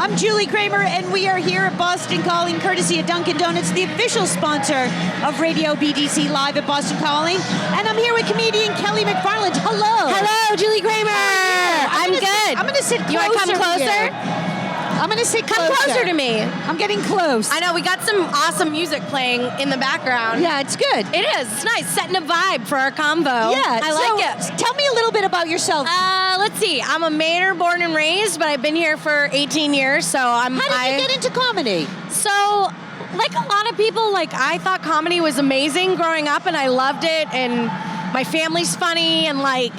I'm Julie Kramer, and we are here at Boston Calling, courtesy of Dunkin' Donuts, the official sponsor of RadioBDC Live at Boston Calling. And I'm here with comedian Kelly MacFarland. Hello. Hello, Julie Kramer. I'm good. I'm going to sit closer. You want to come closer? I'm going to sit closer. Come closer to me. I'm getting close. I know, we got some awesome music playing in the background. Yeah, it's good. It is. It's nice. Setting a vibe for our combo. Yeah. I like it. Tell me a little bit about yourself. Let's see. I'm a Mainer born and raised, but I've been here for 18 years, so How did you get into comedy? So, like a lot of people, like I thought comedy was amazing growing up, and I loved it, and my family's funny, and like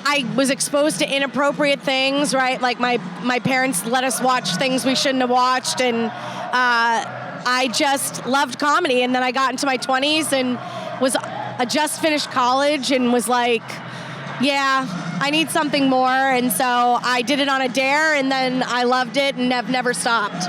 I was exposed to inappropriate things, right? Like my parents let us watch things we shouldn't have watched, and I just loved comedy. And then I got into my 20s and I just finished college and was like, yeah, I need something more. And so I did it on a dare, and then I loved it and have never stopped.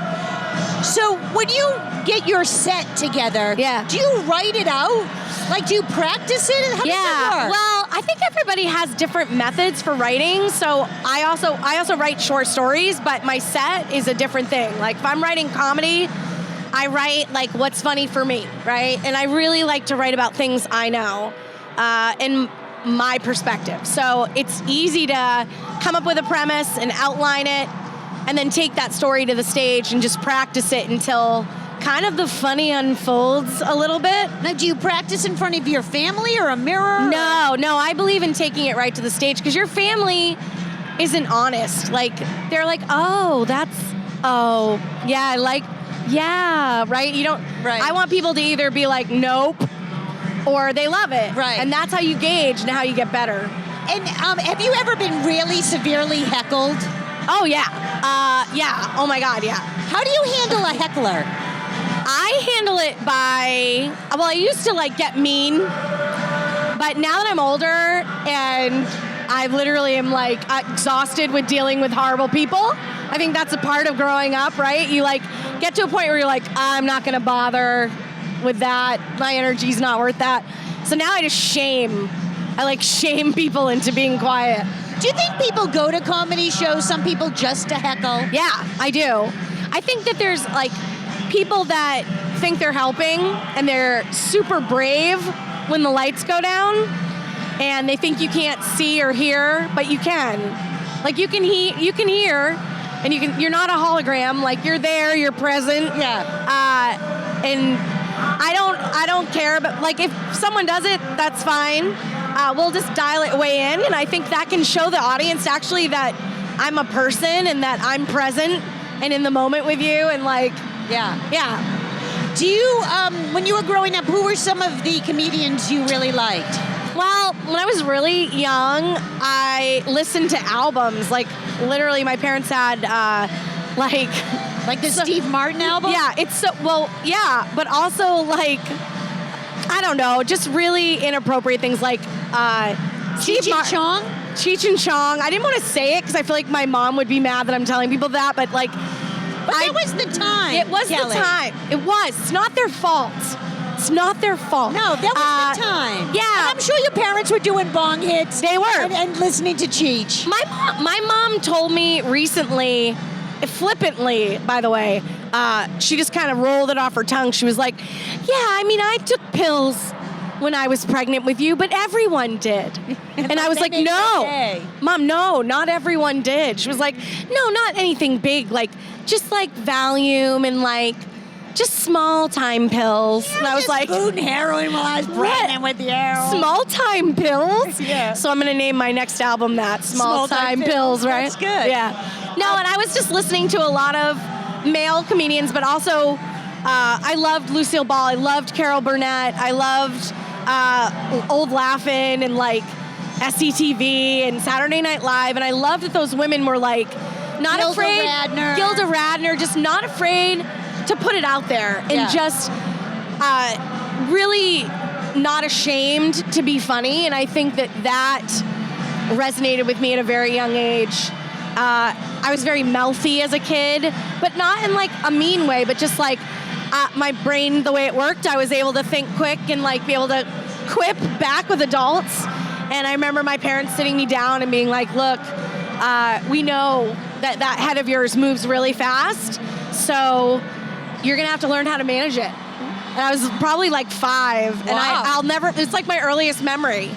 So when you get your set together, do you write it out? Like, do you practice it? How does that work? Well, I think everybody has different methods for writing. So I also write short stories, but my set is a different thing. Like, if I'm writing comedy, I write like what's funny for me, right? And I really like to write about things I know in my perspective. So it's easy to come up with a premise and outline it, and then take that story to the stage and just practice it until kind of the funny unfolds a little bit. Now, do you practice in front of your family or a mirror? No, I believe in taking it right to the stage, because your family isn't honest. Like, they're like, right? You don't, right. I want people to either be like, nope, or they love it. Right. And that's how you gauge and how you get better. And have you ever been really severely heckled? Oh, yeah. Oh my God, yeah. How do you handle a heckler? I handle it by, I used to like get mean, but now that I'm older and I literally am like exhausted with dealing with horrible people, I think that's a part of growing up, right? You like get to a point where you're like, I'm not gonna bother with that. My energy's not worth that. So now I just shame people into being quiet. Do you think people go to comedy shows, some people just to heckle? Yeah, I do. I think that there's like people that think they're helping and they're super brave when the lights go down, and they think you can't see or hear, but you can. Like you can hear, and you're not a hologram. Like you're there, you're present. Yeah. And I don't care, but like if someone does it, that's fine. We'll just dial it way in, and I think that can show the audience actually that I'm a person and that I'm present and in the moment with you, and like, yeah. Do you, when you were growing up, who were some of the comedians you really liked? Well, when I was really young, I listened to albums. Like, literally, my parents had, Like the Steve Martin album? Yeah, but also, like, I don't know, just really inappropriate things like Cheech and Chong? Cheech and Chong. I didn't want to say it because I feel like my mom would be mad that I'm telling people that, but like... But that was the time, It was Kelly. the time. It was. It's not their fault. It's not their fault. No, that was the time. Yeah. And I'm sure your parents were doing bong hits. They were. And listening to Cheech. My mom told me recently, flippantly, by the way, she just kind of rolled it off her tongue. She was like, yeah, I mean, I took pills when I was pregnant with you, but everyone did. And I was like, no. Mom, no, not everyone did. She was like, no, not anything big, like, just like Valium and like, just small time pills. And I was like, food and heroin while I was pregnant with you. Small time pills? Yeah. So I'm going to name my next album that, Small Time Pills, right? That's good. Yeah. No, and I was just listening to a lot of male comedians, but also I loved Lucille Ball. I loved Carol Burnett. I loved Old Laugh-In and like SCTV and Saturday Night Live. And I loved that those women were like not afraid. Gilda Radner, just not afraid to put it out there and just really not ashamed to be funny. And I think that resonated with me at a very young age. I was very mouthy as a kid, but not in like a mean way, but just like my brain, the way it worked, I was able to think quick and like be able to quip back with adults. And I remember my parents sitting me down and being like, look, we know that that head of yours moves really fast, so you're gonna have to learn how to manage it. And I was probably like 5, and Wow. I'll never, it's like my earliest memory.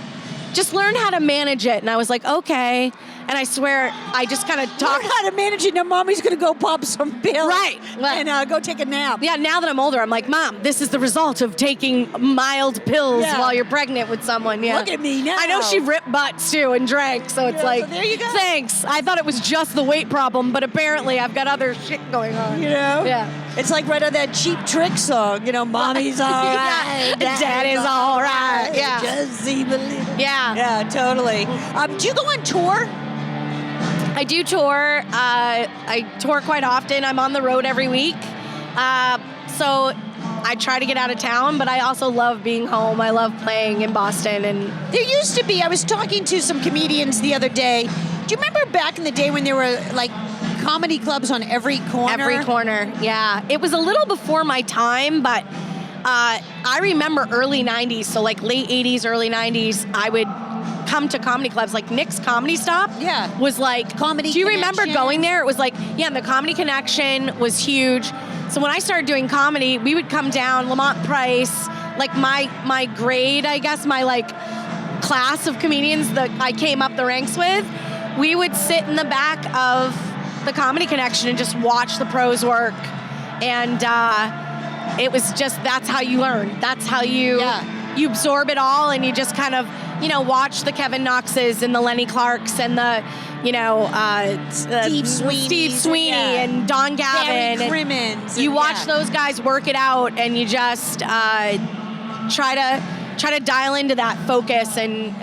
Just learn how to manage it. And I was like, okay. And I swear, I just kind of Learn talked. how to manage it. Now mommy's going to go pop some pills. Right. And go take a nap. Yeah, now that I'm older, I'm like, Mom, this is the result of taking mild pills Yeah. while you're pregnant with someone. Yeah. Look at me now. I know she ripped butts too and drank, so it's Yeah, like, so there you go. thanks. I thought it was just the weight problem, but apparently I've got other shit going on. You know? Yeah. It's like right on that Cheap Trick song. You know, mommy's all right. Yeah. Daddy's all right. Yeah. Just seem a little. Yeah. Yeah, totally. Do you go on tour? I do tour. I tour quite often. I'm on the road every week. So I try to get out of town, but I also love being home. I love playing in Boston. And There used to be, I was talking to some comedians the other day. Do you remember back in the day when there were like comedy clubs on every corner? every corner, yeah. It was a little before my time, but I remember early 90s, so like late 80s, early 90s, I would come to comedy clubs, like Nick's Comedy Stop. Yeah. Was like, Comedy do you remember Connection. going there? It was like, yeah, and the Comedy Connection was huge. So when I started doing comedy, we would come down, Lamont Price, like my grade, I guess, my like class of comedians that I came up the ranks with, we would sit in the back of the Comedy Connection and just watch the pros work. And it was just, that's how you learn. That's how you absorb it all, and you just kind of, watch the Kevin Knoxes and the Lenny Clarks and the, Steve Sweeney and Don Gavin. Barry Crimmins. You and- watch those guys work it out, and you just try to dial into that focus. And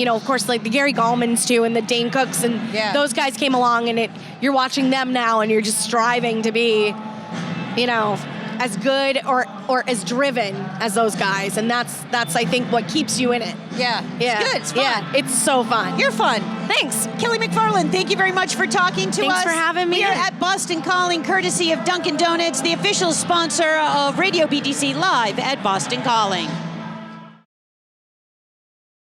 of course, like the Gary Gallmans too, and the Dane Cooks, and those guys came along, and you're watching them now, and you're just striving to be, as good or as driven as those guys, and that's I think what keeps you in it. Yeah. Yeah, It's good. It's fun. Yeah, it's so fun. You're fun. Thanks. Kelly MacFarland, thank you very much for talking to us. Thanks for having me. We are at Boston Calling, courtesy of Dunkin' Donuts, the official sponsor of Radio BDC Live at Boston Calling.